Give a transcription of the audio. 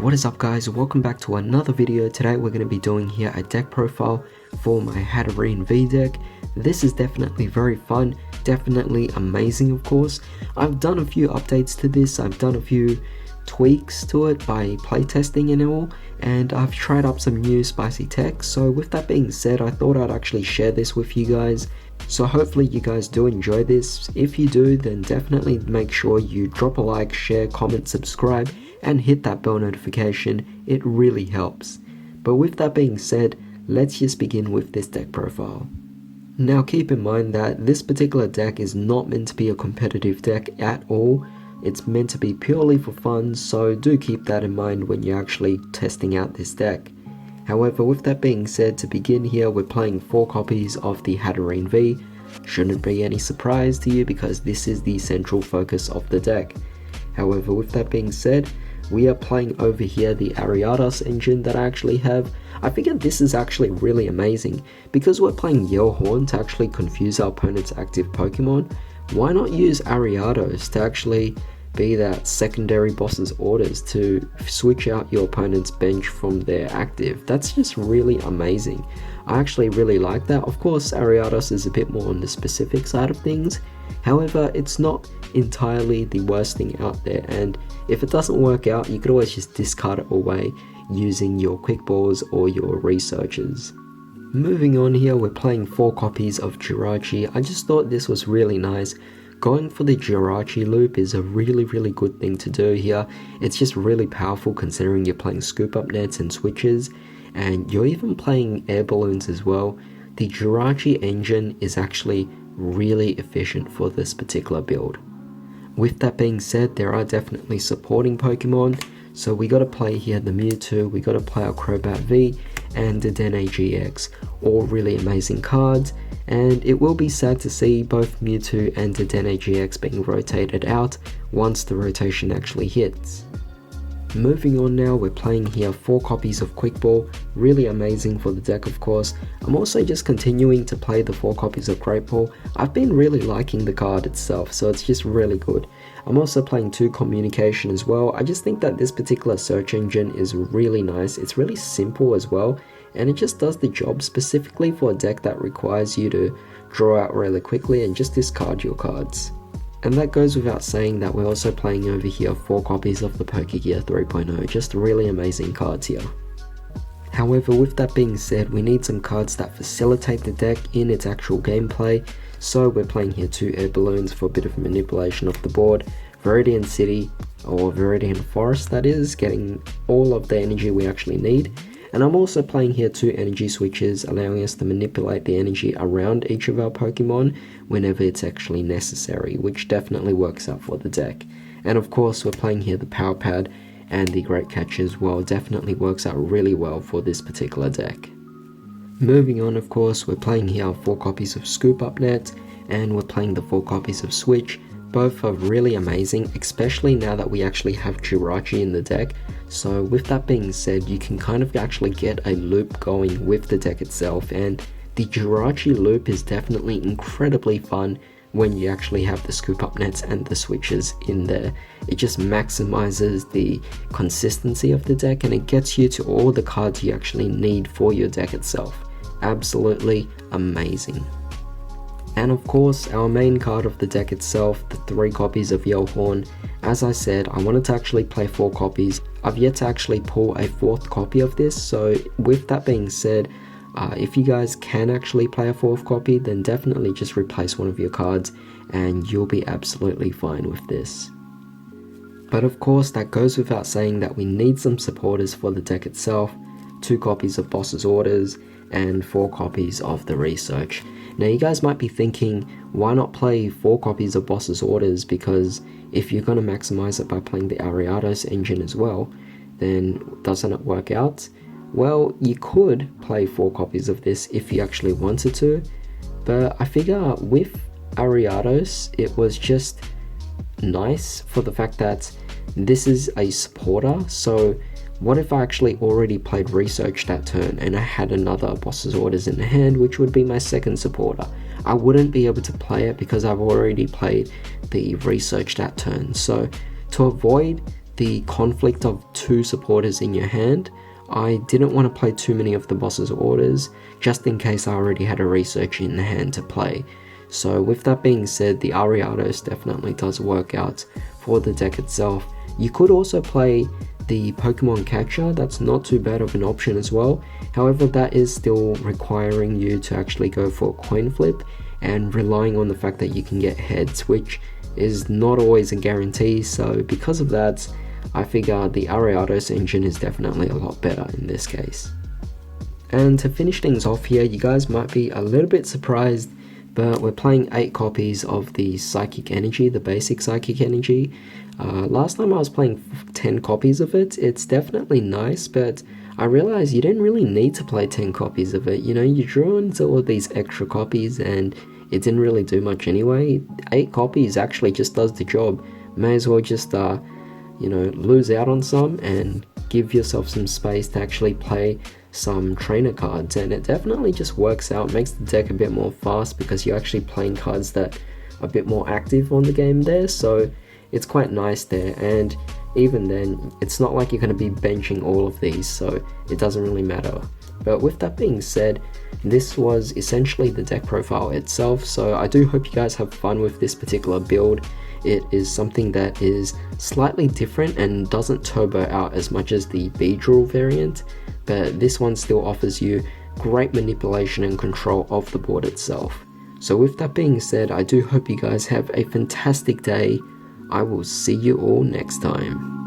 What is up guys, welcome back to another video. Today we're going to be doing here a deck profile for my Hatterene V deck. This is definitely very fun, definitely amazing of course. I've done a few updates to this, I've done a few tweaks to it by playtesting and all, and I've tried up some new spicy tech. So with that being said, I thought I'd actually share this with you guys. So hopefully you guys do enjoy this. If you do, then definitely make sure you drop a like, share, comment, subscribe, and hit that bell notification. It really helps. But with that being said, let's just begin with this deck profile. Now keep in mind that this particular deck is not meant to be a competitive deck at all. It's meant to be purely for fun, so do keep that in mind when you're actually testing out this deck. However, with that being said, to begin here, we're playing 4 copies of the Hatterene V. Shouldn't be any surprise to you because this is the central focus of the deck. However, with that being said, we are playing over here the Ariados engine that I actually have. I figured this is actually really amazing. Because we're playing Yellhorn to actually confuse our opponent's active Pokemon, why not use Ariados to actually be that secondary boss's orders to switch out your opponent's bench from their active? That's just really amazing. I actually really like that. Of course, Ariados is a bit more on the specific side of things. However, it's not entirely the worst thing out there, and if it doesn't work out, you could always just discard it away using your quick balls or your researchers. Moving on here, we're playing 4 copies of Jirachi. I just thought this was really nice. Going for the Jirachi loop is a really good thing to do here. It's just really powerful considering you're playing scoop up nets and switches, and you're even playing air balloons as well. The Jirachi engine is actually really efficient for this particular build. With that being said, there are definitely supporting Pokemon, so we got to play here the Mewtwo, we got to play our Crobat V and the Dene GX, all really amazing cards, and it will be sad to see both Mewtwo and the Dene GX being rotated out once the rotation actually hits. Moving on now, we're playing here 4 copies of Quick Ball, really amazing for the deck of course. I'm also just continuing to play the 4 copies of Great Ball. I've been really liking the card itself, so it's just really good. I'm also playing 2 Communication as well. I just think that this particular search engine is really nice. It's really simple as well, and it just does the job specifically for a deck that requires you to draw out really quickly and just discard your cards. And that goes without saying that we're also playing over here 4 copies of the Pokegear 3.0, just really amazing cards here. However, with that being said, we need some cards that facilitate the deck in its actual gameplay, so we're playing here 2 air balloons for a bit of manipulation of the board, Viridian City, or Viridian Forest that is, getting all of the energy we actually need. And I'm also playing here 2 energy switches, allowing us to manipulate the energy around each of our Pokemon whenever it's actually necessary, which definitely works out for the deck. And of course, we're playing here the Power Pad and the Great Catch as well, definitely works out really well for this particular deck. Moving on, of course, we're playing here 4 copies of Scoop Up Net, and we're playing the 4 copies of Switch. Both are really amazing, especially now that we actually have Jirachi in the deck. So with that being said, you can kind of actually get a loop going with the deck itself, and the Jirachi loop is definitely incredibly fun when you actually have the scoop up nets and the switches in there. It just maximizes the consistency of the deck, and it gets you to all the cards you actually need for your deck itself. Absolutely amazing. And of course, our main card of the deck itself, the 3 copies of Yellhorn. As I said, I wanted to actually play 4 copies. I've yet to actually pull a 4th copy of this, so with that being said, if you guys can actually play a 4th copy, then definitely just replace one of your cards and you'll be absolutely fine with this. But of course, that goes without saying that we need some supporters for the deck itself, 2 copies of Boss's Orders and 4 copies of the Research. Now you guys might be thinking, why not play 4 copies of Boss's Orders, because if you're going to maximize it by playing the Ariados engine as well, then doesn't it work out? Well, you could play 4 copies of this if you actually wanted to, but I figure with Ariados it was just nice for the fact that this is a supporter. So what if I actually already played Research that turn and I had another Boss's Orders in the hand, which would be my second supporter? I wouldn't be able to play it because I've already played the Research that turn. So to avoid the conflict of 2 supporters in your hand, I didn't want to play too many of the boss's orders, just in case I already had a research in hand to play. So with that being said, the Ariados definitely does work out for the deck itself. You could also play the Pokemon Catcher, that's not too bad of an option as well. However, that is still requiring you to actually go for a coin flip and relying on the fact that you can get heads, which is not always a guarantee. So because of that, I figure the Ariados engine is definitely a lot better in this case. And to finish things off here, you guys might be a little bit surprised, but we're playing 8 copies of the Psychic Energy, the basic Psychic Energy. Last time I was playing 10 copies of it. It's definitely nice, but I realized you didn't really need to play 10 copies of it. You know, you drew into all these extra copies and it didn't really do much anyway. 8 copies actually just does the job. May as well just, you know, lose out on some and give yourself some space to actually play some trainer cards, and it definitely just works out, makes the deck a bit more fast because you're actually playing cards that are a bit more active on the game there, so it's quite nice there. And even then, it's not like you're going to be benching all of these, so it doesn't really matter. But with that being said, this was essentially the deck profile itself, so I do hope you guys have fun with this particular build. It is something that is slightly different and doesn't turbo out as much as the Beedrill variant, but this one still offers you great manipulation and control of the board itself. So with that being said, I do hope you guys have a fantastic day. I will see you all next time.